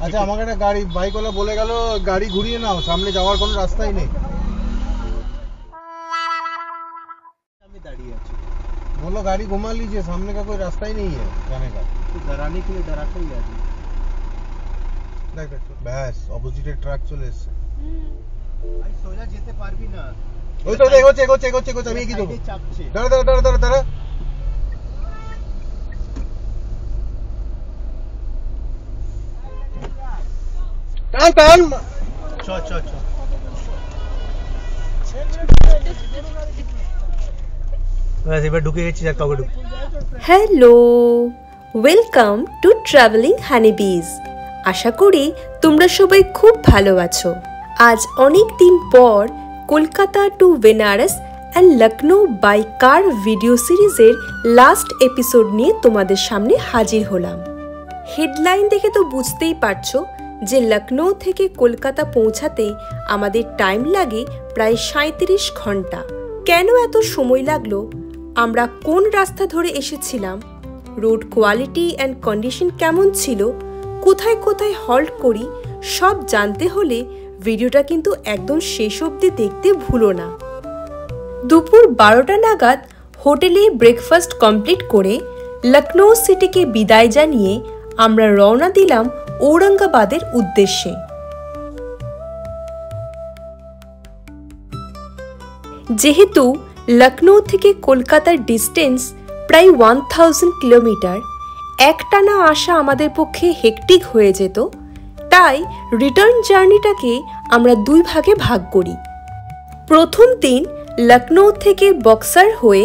আচ্ছা আমাকে একটা গাড়ি বাইকওয়ালা বলে গেল গাড়ি ঘুরিয়ে নাও, সামনে যাওয়ার কোনো রাস্তাই নেই। আমি দাঁড়িয়ে আছি, बोलो गाड़ी घुमा लीजिए, सामने का कोई रास्ता ही नहीं है जाने का। तो डराने के लिए डराता ही आदमी। देख बस অপোজিটে ট্রাক চলে এসেছে। ভাই সোজা যেতে পারবি না। ওই তো এগোচ্ছে আমি কি দেবো? দাঁড়া টান চ ব্যাস এবার ঢুকে গেছি, আর কাউকে ঢুক। Hello, welcome to travelling honeybees. আশা করি তোমরা সবাই খুব ভালো আছো। আজ অনেক দিন পর Kolkata to Benaras and Lucknow by car video সিরিজের লাস্ট এপিসোড নিয়ে তোমাদের সামনে হাজির হলাম। হেডলাইন দেখে তো বুঝতেই পারছো যে লখনৌ থেকে কলকাতা পৌঁছাতে আমাদের টাইম লাগে প্রায় 37 ঘন্টা। কেন এত সময় লাগলো, আমরা কোন রাস্তা ধরে এসেছিলাম, রোড কোয়ালিটি অ্যান্ড কন্ডিশন কেমন ছিল, কোথায় কোথায় হল্ট করি, সব জানতে হলে ভিডিওটা কিন্তু একদম শেষ অবধি দেখতে ভুলো না। দুপুর 12টা নাগাদ হোটেলে ব্রেকফাস্ট কমপ্লিট করে লখনৌ সিটিকে বিদায় জানিয়ে আমরা রওনা দিলাম ঔরঙ্গাবাদের উদ্দেশ্যে। যেহেতু লখনৌ থেকে কলকাতার ডিস্টেন্স প্রায় 1000 কিলোমিটার, একটানা আসা আমাদের পক্ষে হেক্টিক হয়ে যেত, তাই রিটার্ন জার্নিটাকে আমরা দুই ভাগে ভাগ করি। প্রথম দিন লখনৌ থেকে বক্সার হয়ে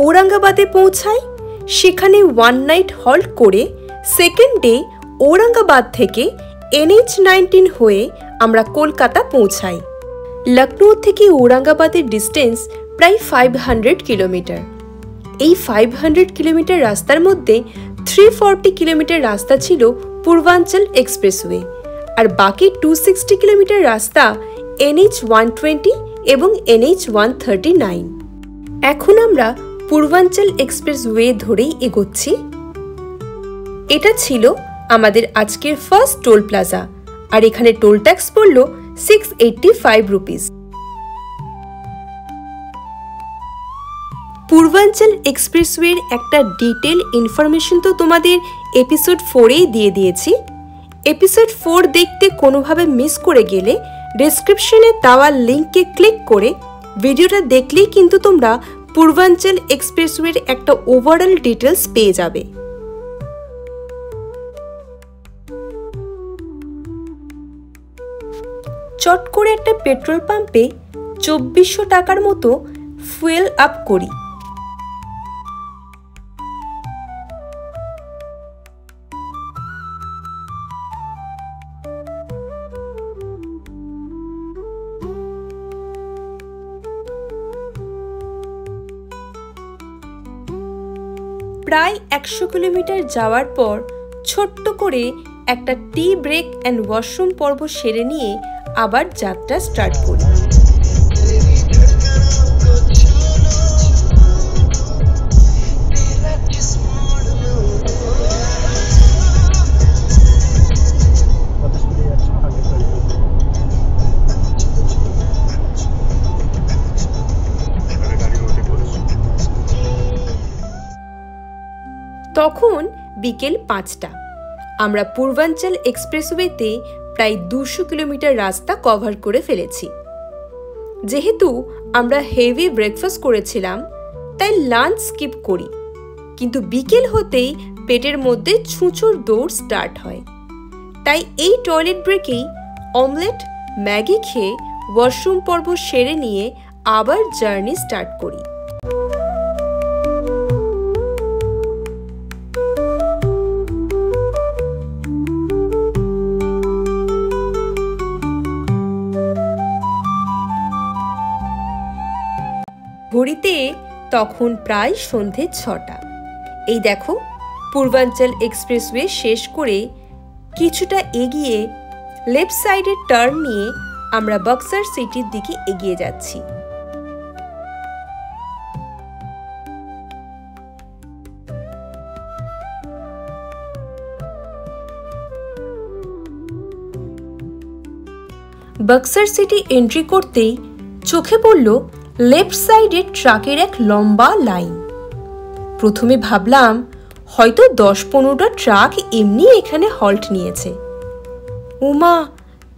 ঔরঙ্গাবাদে পৌঁছাই, সেখানে ওয়ান নাইট হল্ট করে সেকেন্ড ডে ঔরঙ্গাবাদ থেকে NH-19 হয়ে আমরা কলকাতা পৌঁছাই। লখনৌ থেকে ঔরঙ্গাবাদের ডিস্টেন্স প্রায় 500 কিলোমিটার। এই 500 কিলোমিটার রাস্তার মধ্যে 340 কিলোমিটার রাস্তা ছিল পূর্বাঞ্চল এক্সপ্রেসওয়ে, আর বাকি 260 কিলোমিটার রাস্তা NH-120 এবং NH-139। এখন আমরা পূর্বাঞ্চল এক্সপ্রেসওয়ে ধরেই এগোচ্ছি। এটা ছিল আমাদের আজকের ফার্স্ট টোল প্লাজা, আর এখানে টোল ট্যাক্স পড়ল 685 রুপিস। পূর্বাঞ্চল এক্সপ্রেসওয়ের একটা ডিটেল ইনফরমেশন তো তোমাদের এপিসোড 4-এই দিয়ে দিয়েছি। এপিসোড 4 দেখতে কোনোভাবে মিস করে গেলে ডেসক্রিপশনে দেওয়া লিঙ্কে ক্লিক করে ভিডিওটা দেখলেই কিন্তু তোমরা পূর্বাঞ্চল এক্সপ্রেসওয়ের একটা ওভারঅল ডিটেলস পেয়ে যাবে। চট করে একটা পেট্রোল পাম্পে 2400 টাকার মতো ফুয়েল আপ করি। প্রায় 100 কিলোমিটার যাওয়ার পর ছোট্ট করে একটা টি ব্রেক অ্যান্ড ওয়াশরুম পর্ব সেরে নিয়ে আবার যাত্রা স্টার্ট করি। তখন বিকেল 5টা। আমরা পূর্বাঞ্চল এক্সপ্রেসওয়েতে প্রায় 200 কিলোমিটার রাস্তা কভার করে ফেলেছি। যেহেতু আমরা হেভি ব্রেকফাস্ট করেছিলাম, তাই লাঞ্চ স্কিপ করি, কিন্তু বিকেল হতেই পেটের মধ্যে ছুঁচোর দৌড় স্টার্ট হয়। তাই এই টয়লেট ব্রেকেই অমলেট ম্যাগি খেয়ে ওয়াশরুম পর্ব সেরে নিয়ে আবার জার্নি স্টার্ট করি। ঘড়িতে তখন প্রায় সন্ধে 6টা। এই দেখো পূর্বাঞ্চল এক্সপ্রেসওয়ে শেষ করে কিছুটা এগিয়ে লেফট সাইডে টার্ন নিয়ে আমরা বক্সার সিটির দিকে এগিয়ে যাচ্ছি। বক্সার সিটি এন্ট্রি করতেই চোখে পড়ল লেফট সাইডে ট্রাকের এক লম্বা লাইন। প্রথমে ভাবলাম হয়তো 10-15টা ট্রাক এমনি এখানে হল্ট নিয়েছে। ওমা,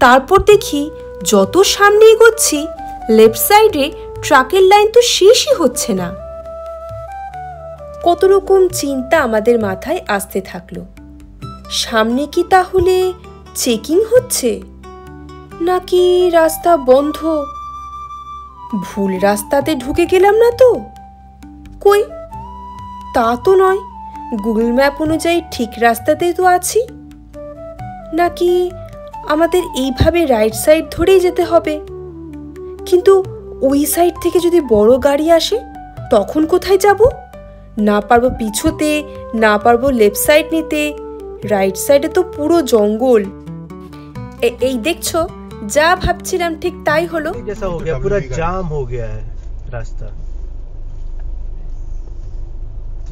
তারপর দেখি যত সামনে এগোচ্ছি লেফট সাইডে ট্রাকের লাইন তো শেষই হচ্ছে না। কত রকম চিন্তা আমাদের মাথায় আসতে থাকলো। সামনে কি তাহলে চেকিং হচ্ছে, নাকি রাস্তা বন্ধ? ভুল রাস্তাতে ঢুকে গেলাম না তো? কই, তা তো নয়, গুগল ম্যাপ অনুযায়ী ঠিক রাস্তাতেই তো আছি। নাকি আমাদের এইভাবে রাইট সাইড ধরেই যেতে হবে? কিন্তু ওই সাইড থেকে যদি বড় গাড়ি আসে তখন কোথায় যাব? না পারবো পিছুতে, না পারবো লেফট সাইড নিতে। রাইট সাইডে তো পুরো জঙ্গল। এই দেখছো, যা ভাবছিলাম ঠিক তাই হলো। जैसा हो गया, पूरा जाम हो गया है रास्ता।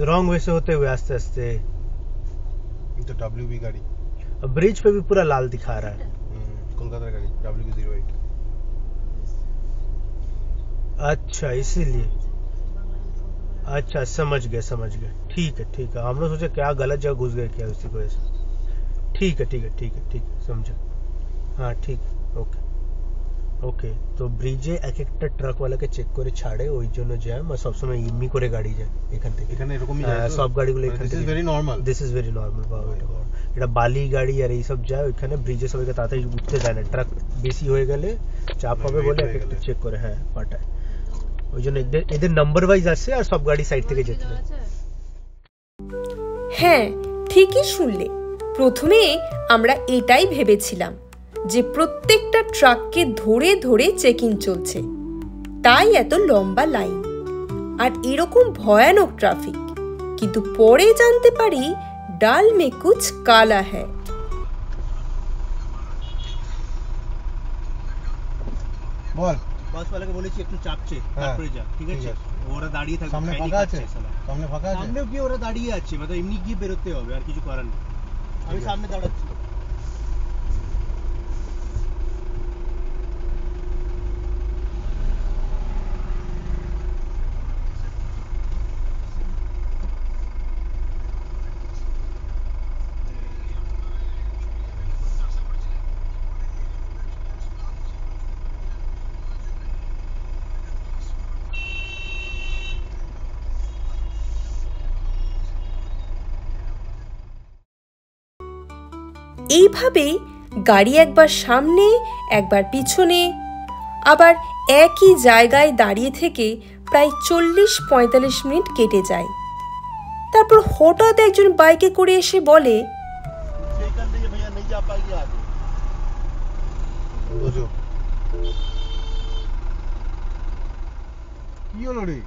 रॉन्ग वे से होते हुए आस्ते आस्ते ये तो WB गाड़ी, ब्रिज पे भी पूरा लाल दिखा रहा है। कोलकाता गाड़ी WB08। अच्छा, इसीलिए। अच्छा, समझ गए। ठीक है। हम लोग सोचे क्या गलत जगह घुस गए क्या उसी वजह से। ठीक है, समझा। हाँ, ठीक, ওকে। তো ব্রিজে এক একটা ট্রাক ওয়ালাকে চেক করে ছাড়ে, ওই জন্য জ্যাম। আর সবসময় ইমি করে গাড়ি যায় এখান থেকে। এখানে এরকমই যায় তো? সব গাড়িগুলো এখান থেকে। This is very normal. বাবা, এটা বালি গাড়ি আর এই সব যায় ওইখানে। ব্রিজে সবাইকে তাড়াতাড়ি উঠতে দেয় না, ট্রাক বেশি হয়ে গেলে চাপ হবে বলে এক একটা চেক করে পাঠায়। ওই জন্য এদের নাম্বার ওয়াইজ আসে আর সব গাড়ি সাইড থেকে যেতে দেয়। হ্যাঁ, ঠিকই শুনলে। প্রথমে আমরা এটাই ভেবেছিলাম যে প্রত্যেকটা ট্রাককে ধরে ধরে চেকিং চলছে, তাই এত লম্বা লাইন আর এরকম ভয়ানক ট্রাফিক। কিন্তু পরে জানতে পারি ডাল মে কুছ কালা হ্যায়। বল, বাস ওয়ালাকে বলেছি একটু চাপছে, তারপরে যা। ঠিক আছে, ওরা দাঁড়িয়ে থাকবে। সামনে ফাঁকা আছে? সামনেও কি ওরা দাঁড়িয়ে আছে, মানে এমনি গিয়ে বেরোতে হবে, আর কিছু করার নেই। আমি সামনে দাঁড়াচ্ছি। এইভাবে গাড়ি একবার সামনে একবার পিছনে, আবার একই জায়গায় দাঁড়িয়ে থেকে প্রায় 40-45 মিনিট কেটে যায়। তারপর হঠাৎ একজন বাইকে করে এসে বলে, কি হলো রে?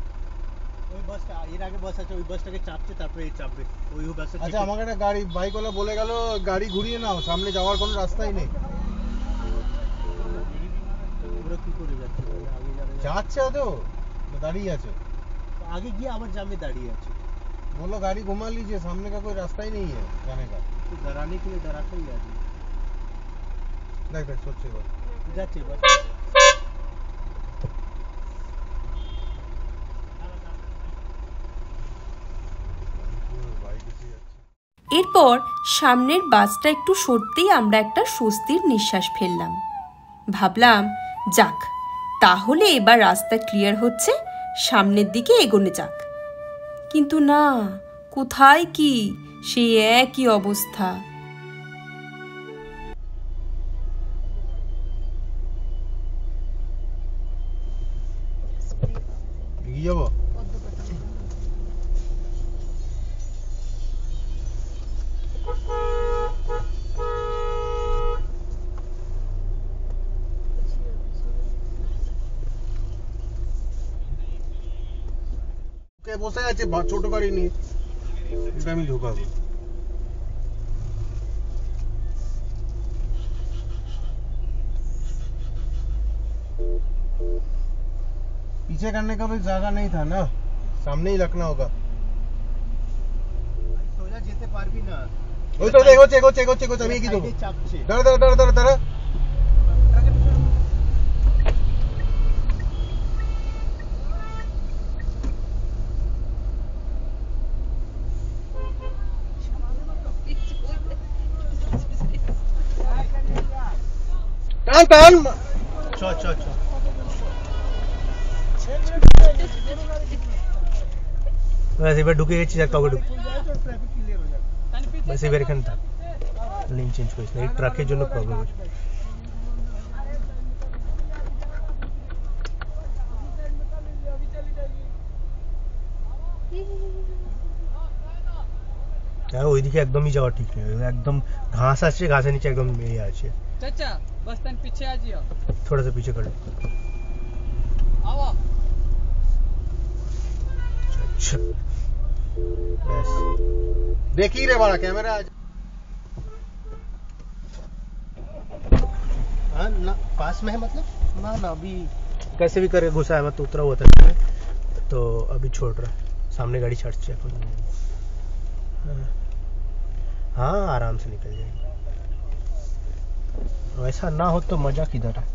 ওই বাসটা এর আগে বাস আছে, ওই বাসটাকে চাপছে, তারপরে এই চাপবে। ওই বাসটা। আচ্ছা, আমাকে একটা বাইকওয়ালা বলে গেল গাড়ি ঘুরিয়ে নাও, সামনে যাওয়ার কোনো রাস্তাই নেই। ওরা কি করে যাচ্ছে? আগে যাচ্ছে তো দাঁড়িয়ে আছে, आगे गया आवर जाम में दाढ़ी है। बोलो गाड़ी घुमा लीजिए, सामने का कोई रास्ता ही नहीं है जाने का। तो डराने के लिए डराता ही आदमी। देख सोचे जाते बस। এরপর সামনের বাসটা একটু সরতেই আমরা একটা স্বস্তির নিঃশ্বাস ফেললাম। ভাবলাম যাক, তাহলে এবার রাস্তা ক্লিয়ার হচ্ছে, সামনের দিকে এগোনো যাক। কিন্তু না, কোথায় কি, সেই একই অবস্থা। বসে আছে ছোট গাড়ি নিয়ে, এটা আমি ঢোকাবো। पीछे करने का भी जगह नहीं था ना, सामने ही रखना होगा। সোজা যেতে পারবি না। ওই তো এগোচ্ছে আমি কি দেবো? দাঁড়া টান চল চল চল बस এবার ঢুকে গেছি আর কাউকে ঢুকে बस এবার এখানে থাক লিঙ্ক চেঞ্জ করিস না এই ট্রাকের জন্য প্রবলেম হচ্ছে হ্যাঁ ওইদিকে একদমই যাওয়া ঠিক নেই একদম घास আছে घासेর নিচে একদম এই আছে चाचा बस तन पीछे आ जियो थोड़ा सा पीछे कर लो आओ अच्छा बस দেখি রে বাড়া ক্যামেরা আছে हाँ ना पास में है मतलब ना ना अभी कैसे भी करे घुसा है मैं तो उतरा हुआ था तो अभी छोड़ रहा सामने गाड़ी छाट से हाँ आराम से निकल जाएगी वैसा ना हो तो मजा किधर है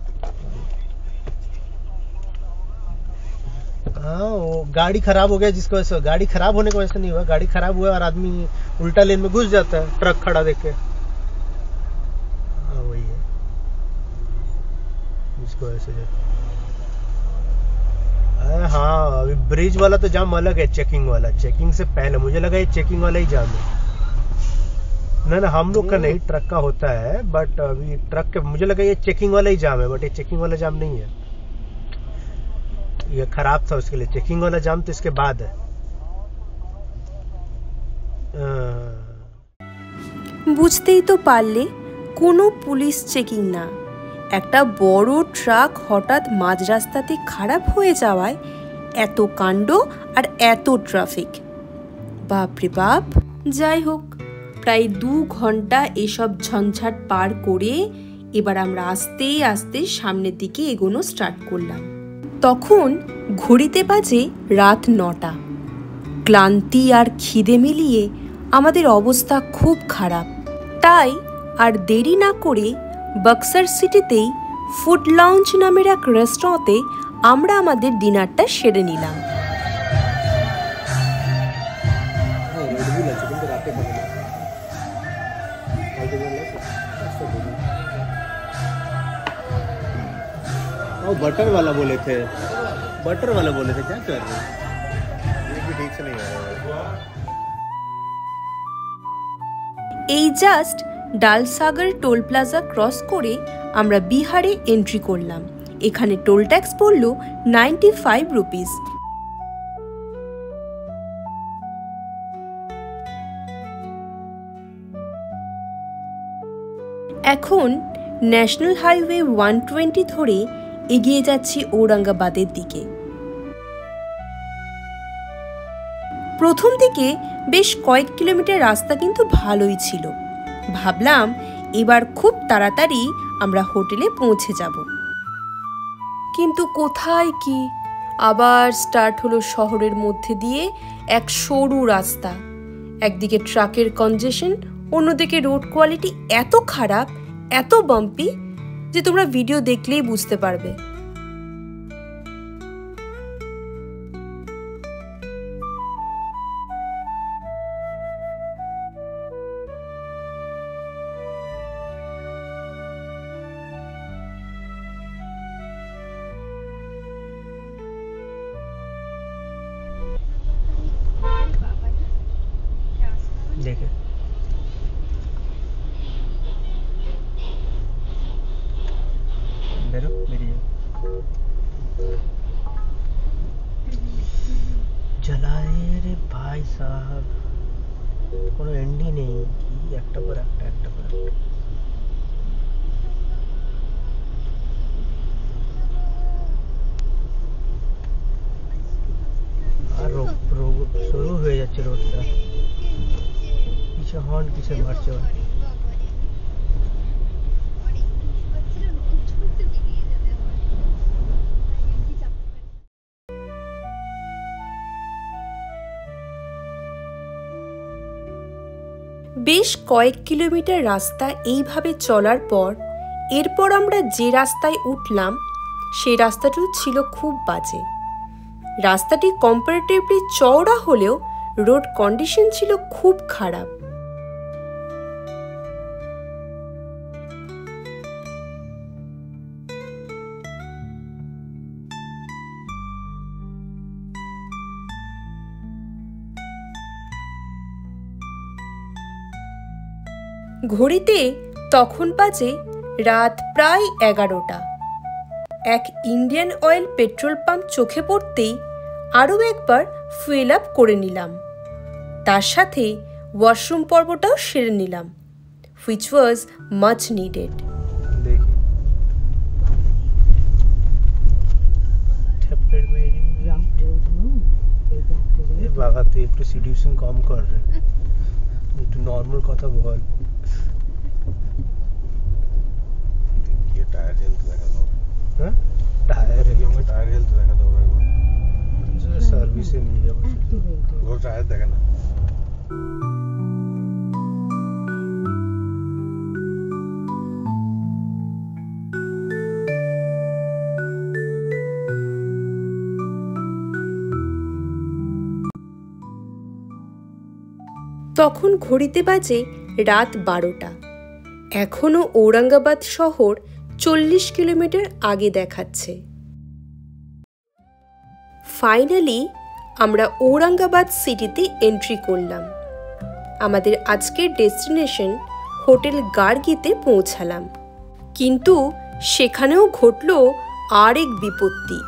हाँ वो गाड़ी खराब हो गया जिसको वजह से गाड़ी खराब होने की वजह से नहीं हुआ गाड़ी खराब हुआ और आदमी उल्टा लेन में घुस जाता है ट्रक खड़ा देख के हाँ वही है जिसको वजह से हाँ अभी ब्रिज वाला तो जाम अलग है चेकिंग वाला चेकिंग से पहले मुझे लगा ये चेकिंग वाला ही जाम है ना हम लोग का नहीं ट्रक का होता है बट अभी ट्रक के मुझे लगा ये चेकिंग वाला ही जाम है बट ये चेकिंग वाला जाम नहीं है ये खराब था उसके लिए चेकिंग वाला जाम तो इसके बाद है বুঝতেই তো পারলে কোনো পুলিশ চেকিং না একটা বড় ট্রাক হঠাৎ মাঝ রাস্তাতে খারাপ হয়ে যাওয়ায় এত কাণ্ড আর এত ট্রাফিক বাপরে বাপ যাই হোক প্রায় 2 ঘন্টা এসব ঝঞ্ঝাট পার করে এবার আমরা আস্তে আস্তে সামনের দিকে এগোনো স্টার্ট করলাম তখন ঘড়িতে বাজে রাত 9টা ক্লান্তি আর খিদে মিলিয়ে আমাদের অবস্থা খুব খারাপ তাই আর দেরি না করে বক্সার সিটিতেই ফুড লাউঞ্জ নামের এক রেস্টুরেন্টে আমরা আমাদের ডিনারটা সেরে নিলাম बटर वाला बोले थे क्या कर रहे ये भी ठीक से नहीं आ रहा है এই জাস্ট ডালসাগর টোল প্লাজা ক্রস করে আমরা বিহারে এন্ট্রি করলাম এখানে টোল ট্যাক্স পড়ল 95 রুপিস এখন ন্যাশনাল হাইওয়ে 120 ধরে এগিয়ে যাচ্ছি ঔরঙ্গাবাদের দিকে প্রথম দিকে বেশ কয়েক কিলোমিটার রাস্তা কিন্তু ভালোই ছিল ভাবলাম এবার খুব তাড়াতাড়ি আমরা হোটেলে পৌঁছে যাব কিন্তু কোথায় কি আবার স্টার্ট হলো শহরের মধ্যে দিয়ে এক সরু রাস্তা একদিকে ট্রাকের কনজেশন অন্যদিকে রোড কোয়ালিটি এত খারাপ এত বাম্পি যে তোমরা ভিডিও দেখলেই বুঝতে পারবে देखे जलाए रे भाई साहब কোনো এন্ডই নেই কি একটা পর একটা আর শুরু হয়ে যাচ্ছে রোডটা পিছে হর্ন কিসে মারছে বেশ কয়েক কিলোমিটার রাস্তা এইভাবে চলার পর এরপর আমরা যে রাস্তায় উঠলাম সেই রাস্তাটিও ছিল খুব বাজে রাস্তাটি কম্পারেটিভলি চওড়া হলেও রোড কন্ডিশন ছিল খুব খারাপ ঘড়িতে তখন বাজে রাত প্রায় 11টা। এক ইন্ডিয়ান অয়েল পেট্রোল পাম্প চোখে পড়তেই আরও একবার ফুয়েল আপ করে নিলাম। তার সাথে ওয়াশরুম পর্বটাও সেরে নিলাম, which was much needed. देखिए ठप्पेड़ में ये बाबा তুই একটু সিডিউশন কম কর রে, একটু নরমাল কথা বল। ये टायर हेल्थ দেখা দাও। হ্যাঁ টায়ার আমাকে টায়ার হেলথ দেখা দাও একবার। সার্ভিসে নিয়ে যাবো। ওর টায়ার দেখে না। তখন ঘড়িতে বাজে রাত 12টা। এখনও ঔরঙ্গাবাদ শহর 40 কিলোমিটার আগে দেখাচ্ছে। ফাইনালি আমরা ঔরঙ্গাবাদ সিটিতে এন্ট্রি করলাম। আমাদের আজকের ডেস্টিনেশন হোটেল গার্গিতে পৌঁছালাম, কিন্তু সেখানেও ঘটল আরেক বিপত্তি।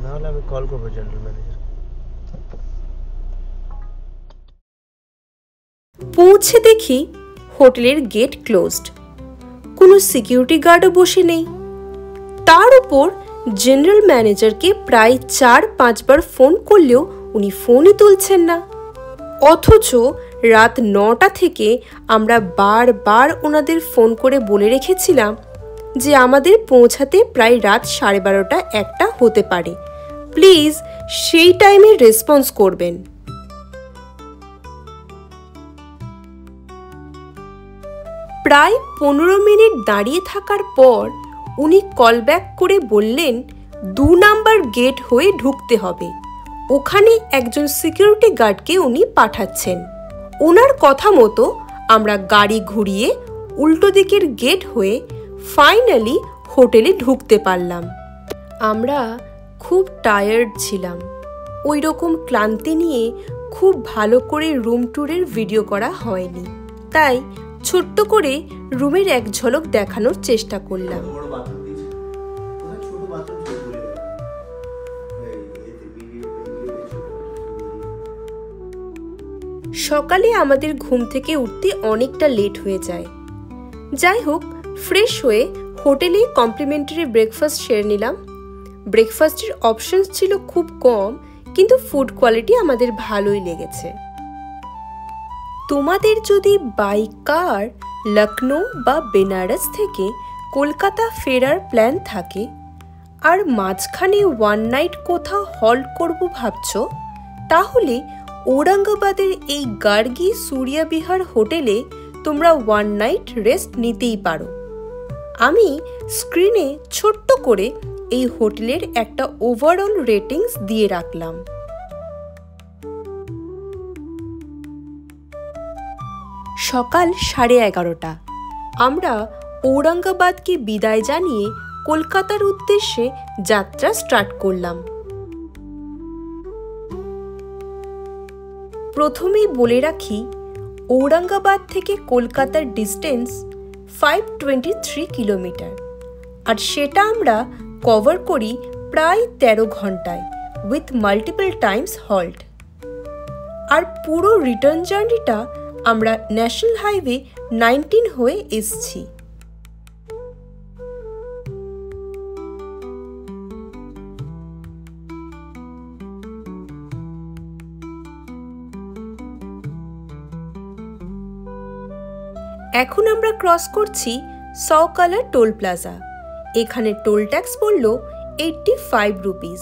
না হলে আমি কল করবো জেনারেল ম্যানেজার। পৌঁছে দেখি হোটেলের গেট ক্লোজড, কোনো সিকিউরিটি গার্ডও বসে নেই। তার উপর জেনারেল ম্যানেজারকে প্রায় 4-5 বার ফোন করলেও উনি ফোনই তুলছেন না। অথচ রাত 9টা থেকে আমরা বারবার ওনাদের ফোন করে বলে রেখেছিলাম যে আমাদের পৌঁছাতে প্রায় রাত 12:30-1টা হতে পারে, প্লিজ সেই টাইমে রেসপন্স করবেন। প্রায় 15 মিনিট দাঁড়িয়ে থাকার পর উনি কল ব্যাক করে বললেন 2 নাম্বার গেট হয়ে ঢুকতে হবে, ওখানে একজন সিকিউরিটি গার্ডকে উনি পাঠাচ্ছেন। ওনার কথা মতো আমরা গাড়ি ঘুরিয়ে উল্টো দিকের গেট হয়ে ফাইনালি হোটেলে ঢুকতে পারলাম। আমরা খুব টায়ার্ড ছিলাম, ওই রকম ক্লান্তি নিয়ে খুব ভালো করে রুম ট্যুরের ভিডিও করা হয়নি, তাই ছোট্ট করে রুমের এক ঝলক দেখানোর চেষ্টা করলাম। সকালে আমাদের ঘুম থেকে উঠতে অনেকটা লেট হয়ে যায়। যাই হোক, ফ্রেশ হয়ে হোটেলে কমপ্লিমেন্টারি ব্রেকফাস্ট সেরে নিলাম। ব্রেকফাস্টের অপশনস ছিল খুব কম, কিন্তু ফুড কোয়ালিটি আমাদের ভালোই লেগেছে। তোমাদের যদি বাই কার লখনৌ বা বেনারস থেকে কলকাতা ফেরার প্ল্যান থাকে আর মাঝখানে 1 নাইট কোথাও হল্ট করব ভাবছ, তাহলে ঔরঙ্গাবাদের এই গার্গি সূর্যা বিহার হোটেলে তোমরা 1 নাইট রেস্ট নিতেই পারো। আমি স্ক্রিনে ছোট্ট করে এই হোটেলের একটা ওভারঅল রেটিংস দিয়ে রাখলাম। সকাল 11:30 আমরা ঔরঙ্গাবাদকে বিদায় জানিয়ে কলকাতার উদ্দেশ্যে যাত্রা স্টার্ট করলাম। প্রথমেই বলে রাখি, ঔরঙ্গাবাদ থেকে কলকাতার ডিস্টেন্স 523 কিলোমিটার, আর সেটা আমরা কভার করি প্রায় 13 ঘন্টায় উইথ মাল্টিপল টাইমস হল্ট। আর পুরো রিটার্ন জার্নিটা আমরা ন্যাশনাল হাইওয়ে 19 হয়ে এসছি। এখন আমরা ক্রস করছি সৌকালা টোল প্লাজা। এখানে টোল ট্যাক্স পড়ল 85 রুপিস।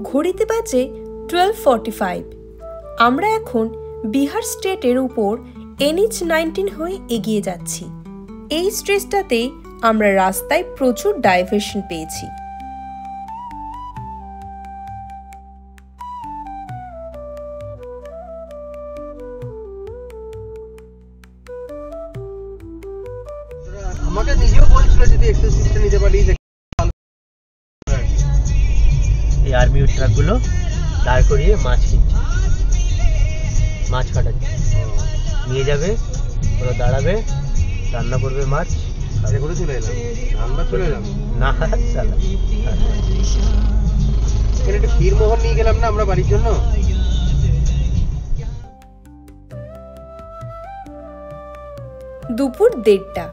ঘড়িতে বাজে 12:45। আমরা এখন বিহার স্টেটের উপর NH-19 হয়ে এগিয়ে যাচ্ছি। এই স্ট্রেচটাতে আমরা রাস্তায় প্রচুর ডাইভারশন পেয়েছি। আমাকে নিজেও বলছিল যদি এক্সেসরিজটা নিতে পারি এই আর্মি ট্রাকগুলো দাঁড় করিয়ে মাছ কিনছে, মাছ কাটাচ্ছে, নিয়ে যাবে, ওরা দাঁড়াবে, রান্না করবে মাছ, আরে করে চলে এলাম, আমরা চলে এলাম না সালা। এখানে একটা ক্ষীরমোহন নিয়ে গেলাম না আমরা বাড়ির জন্য। দুপুর 1:30।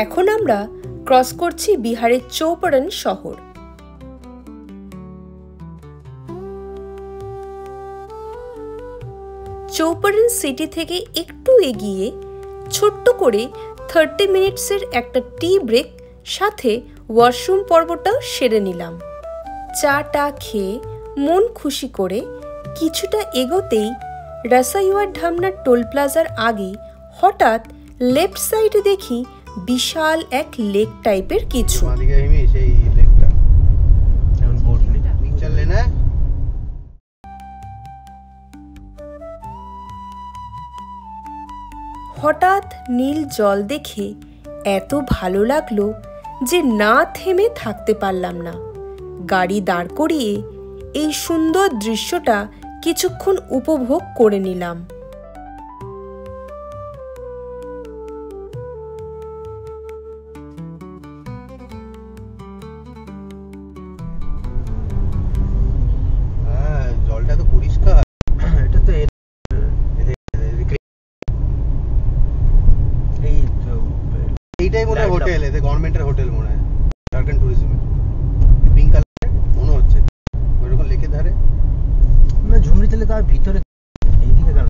এখন আমরা ক্রস করছি বিহারের চৌপারন শহর। চৌপারন সিটি থেকে একটু এগিয়ে ছোট্ট করে 30 মিনিটসের একটা টি ব্রেক, সাথে ওয়াশরুম পর্বটাও সেরে নিলাম। চাটা খেয়ে মন খুশি করে কিছুটা এগোতেই রাসাইওয়ার ঢামনার টোল প্লাজার আগে হঠাৎ লেফট সাইডে দেখি বিশাল এক লেক টাইপের কিছু। মাদিকে হিমি সেই লেকটা এখন বোট নেই। চললে না? হঠাৎ নীল জল দেখে এত ভালো লাগলো যে না থেমে থাকতে পারলাম না। গাড়ি দাঁড় করিয়ে এই সুন্দর দৃশ্যটা কিছুক্ষণ উপভোগ করে নিলাম। হ্যাঁ, জলটা তো পরিষ্কার। এটা তো এই এইটাই মনে হয় Land হোটেল, এতে গভর্নমেন্টের হোটেল মনে হয়, ঝাড়খণ্ড ট্যুরিজমের। পিঙ্ক কালার মনে হচ্ছে ওইরকম লেকের ধারে। না, ঝুমরিতে লেখা আর ভিতরে এইদিকে কেন?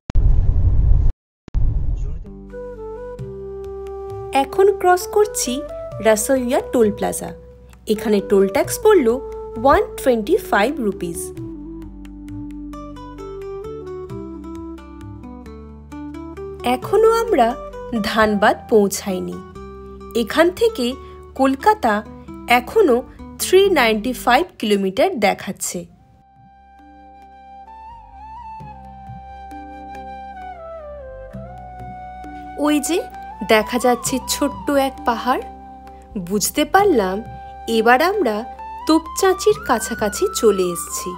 এখন ক্রস করছি রাসোইয়া টোল প্লাজা। এখানে টোল ট্যাক্স পড়ল 125 রুপিস। এখনো আমরা ধানবাদ পৌঁছাইনি। এখান থেকে কলকাতা এখনো 395 কিলোমিটার দেখাচ্ছে। ওই যে দেখা যাচ্ছে ছোট্ট এক পাহাড়। বুঝতে পারলাম এবার আমরা তোপচাঁচির কাছাকাছি চলে এসেছি।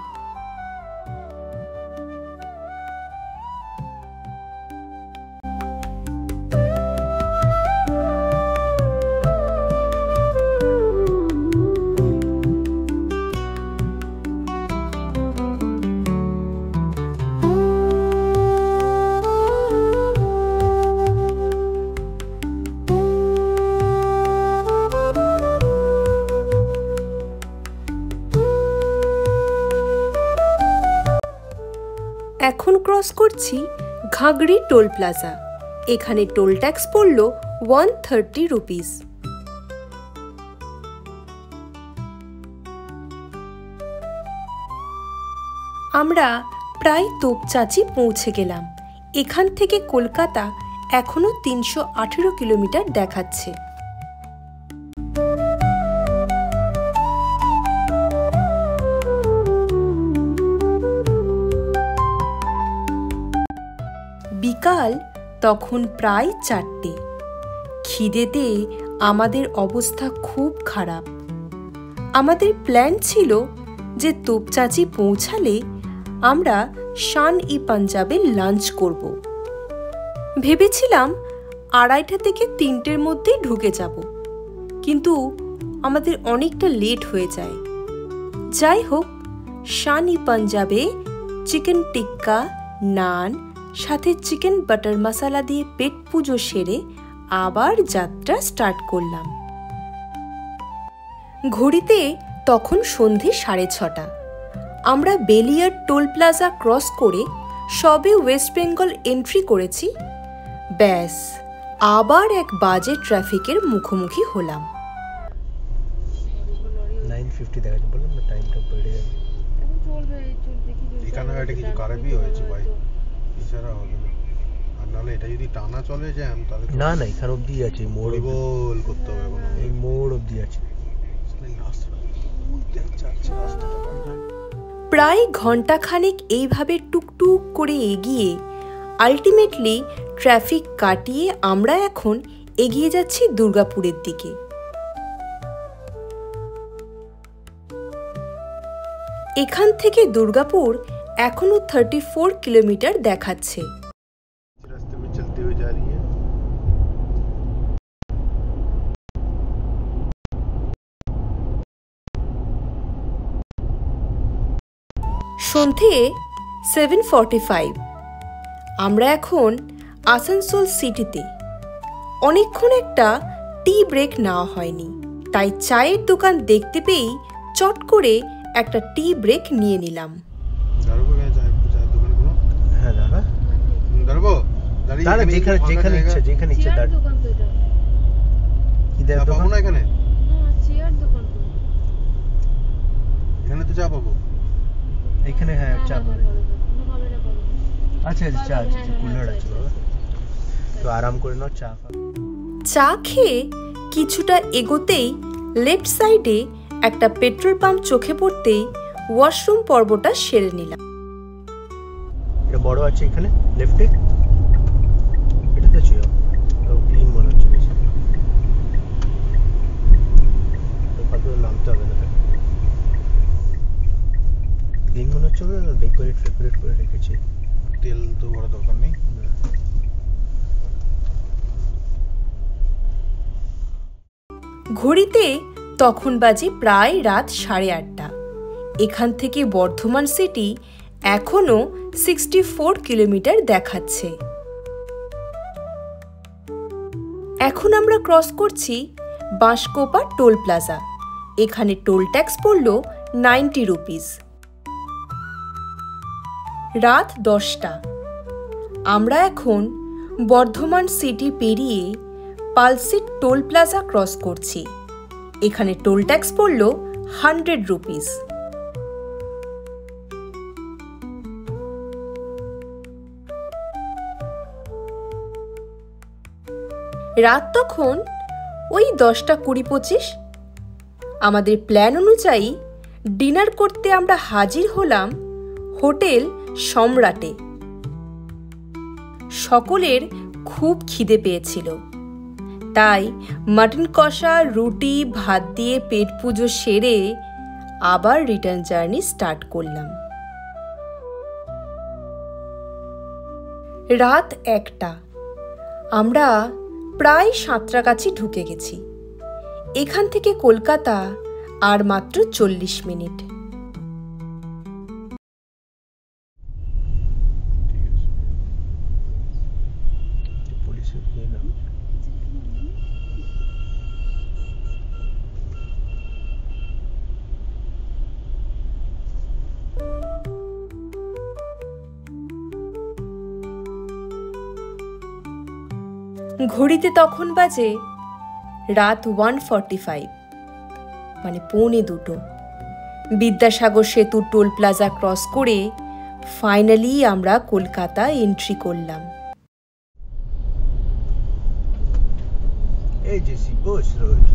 এখন ক্রস করছি ঘাগড়ি টোল প্লাজা। এখানে টোল ট্যাক্স পড়ল 130 রুপিস। আমরা প্রায় তোপচাঁচি পৌঁছে গেলাম। এখান থেকে কলকাতা এখনো 318 কিলোমিটার দেখাচ্ছে। বিকাল তখন প্রায় 4টে। খিদেতে আমাদের অবস্থা খুব খারাপ। আমাদের প্ল্যান ছিল যে তোপচাঁচি পৌঁছালে আমরা শান-ই-পাঞ্জাবে লাঞ্চ করব। ভেবেছিলাম 2:30 থেকে 3টের মধ্যেই ঢুকে যাব, কিন্তু আমাদের অনেকটা লেট হয়ে যায়। যাই হোক, শান-ই-পাঞ্জাবে চিকেন টিক্কা, নান, সাথে চিকেন বাটার মশলা দিয়ে পেট পুজো সেরে আবার যাত্রা স্টার্ট করলাম। ঘড়িতে তখন সন্ধে 6:30। আমরা বেলিয়ার টোল প্লাজা ক্রস করে সবে ওয়েস্ট বেঙ্গল এন্ট্রি করেছি। ব্যাস, আবার এক বাজে ট্রাফিকের মুখোমুখি হলাম। 9:50 দেখাচ্ছে, বললাম না টাইমটা বেড়ে যাবে। এখানে একটা কিছু খারাপই হয়েছে ভাই, এছাড়া হবে না। আর নাহলে এটা যদি টানা চলে জ্যাম, তাহলে না না, এখান অব্দি আছে, মোড় অব্দি। গোল করতে হবে কোনো। এই মোড় অব্দি আছে। প্রায় ঘন্টাখানেক এইভাবে টুকটুক করে এগিয়ে আলটিমেটলি ট্রাফিক কাটিয়ে আমরা এখন এগিয়ে যাচ্ছি দুর্গাপুরের দিকে। এখান থেকে দুর্গাপুর এখনো 34 কিলোমিটার দেখাচ্ছে। रास्ते में चलते हुए जा रही है। সন্ধে 7:45। আমরা এখন আসানসোল সিটিতে। অনেকক্ষণ একটা টি ব্রেক নেওয়া হয়নি, তাই চায়ের দোকান দেখতে পেয়েই চট করে একটা টি ব্রেক নিয়ে নিলাম। দাঁড়াবো কেন চায়ের দোকানে কোনো? হ্যাঁ দাদা, দাঁড়াবো? দাঁড়িয়ে দাদা এখানে যেখানে একটু ফাঁকা যেখানে জায়গা। ইচ্ছা যেখানে ইচ্ছা চেয়ার দাঁড় দোকান তো এটা কি দেয় চা পাবো দোকান? না এখানে? না চেয়ার দোকান তো এখানে তো চা পাবো। এখানে হ্যাঁ চা পাবে। ভালো এটা পাবো আচ্ছা আচ্ছা চা আছে, হ্যাঁ, কুলার হ্যাঁ, আছে চা, বাবা, চা। তো আরাম করে নাও, চা খাও। চা খেয়ে কিছুটা এগোতেই লেফট সাইডে একটা পেট্রোল পাম্প চোখে পড়তেই ওয়াশরুম পর্বটা সেরে নিলাম। এটা বড় আছে এখানে লেফটে, এটাতে ছিল ক্লিন মনে হচ্ছে বেশি, কত নামতে হবে না, ক্লিন মনে হচ্ছে, ডেকোরেট করে রেখেছি। তেল তো বড় দরকার নেই। ঘড়িতে তখন বাজে প্রায় রাত 8:30। এখান থেকে বর্ধমান সিটি এখনো 64 কিলোমিটার দেখাচ্ছে। এখন আমরা ক্রস করছি বাঁশকোপা টোল প্লাজা। এখানে টোল ট্যাক্স পড়ল 90 রুপিস। রাত 10টা। আমরা এখন বর্ধমান সিটি পেরিয়ে পালসিট টোল প্লাজা ক্রস করছি। এখানে টোল ট্যাক্স পড়ল 100 রুপিস। রাত তখন ওই 10:20-25। আমাদের প্ল্যান অনুযায়ী ডিনার করতে আমরা হাজির হলাম হোটেল সম্রাটে। সকলের খুব খিদে পেয়েছিল, তাই মাটন কষা, রুটি, ভাত দিয়ে পেট পুজো সেরে আবার রিটার্ন জার্নি স্টার্ট করলাম। রাত 1টা। আমরা প্রায় সাঁতরাগাছি ঢুকে গেছি। এখান থেকে কলকাতা আর মাত্র 40 মিনিট। পুলিশের ইয়ে না। ঘড়িতে তখন বাজে রাত 1:45, মানে 1:45। বিদ্যাসাগর সেতু টোল প্লাজা ক্রস করে ফাইনালি আমরা কলকাতা এন্ট্রি করলাম। এই যে বোস রোড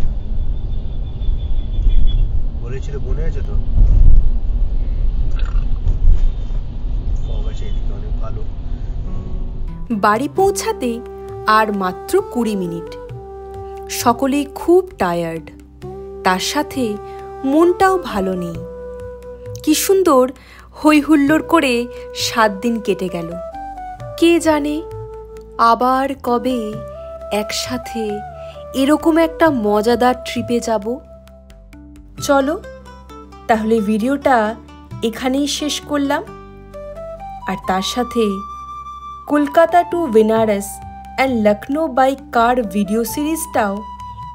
বলেছিল, মনে আছে তো? ফগ আছে এদিকে অনেক ভালো। বাড়ি পৌঁছাতে আর মাত্র 20 মিনিট। সকলেই খুব টায়ার্ড, তার সাথে মনটাও ভালো নেই। কি সুন্দর হই হুল্লোড় করে 7 দিন কেটে গেল। কে জানে আবার কবে একসাথে এরকম একটা মজাদার ট্রিপে যাব। চলো তাহলে ভিডিওটা এখানেই শেষ করলাম, আর তার সাথে Kolkata to Benaras and Lucknow by car video সিরিজটাও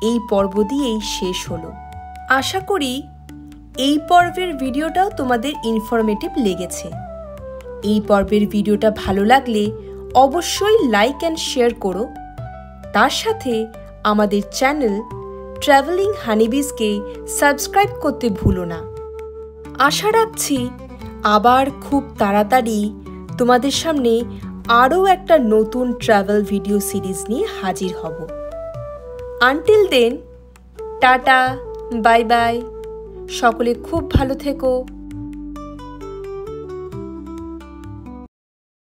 এই পর্ব দিয়েই শেষ হলো। আশা করি এই পর্বের ভিডিওটাও তোমাদের ইনফরমেটিভ লেগেছে। এই পর্বের ভিডিওটা ভালো লাগলে অবশ্যই লাইক অ্যান্ড শেয়ার করো। তার সাথে আমাদের চ্যানেল ট্রাভেলিং হানিবিজকে সাবস্ক্রাইব করতে ভুলো না। আশা রাখছি আবার খুব তাড়াতাড়ি তোমাদের সামনে আরও একটা নতুন ট্রাভেল ভিডিও সিরিজ নিয়ে হাজির হব। Until then, tata, bye bye. সকলে খুব ভালো থেকো।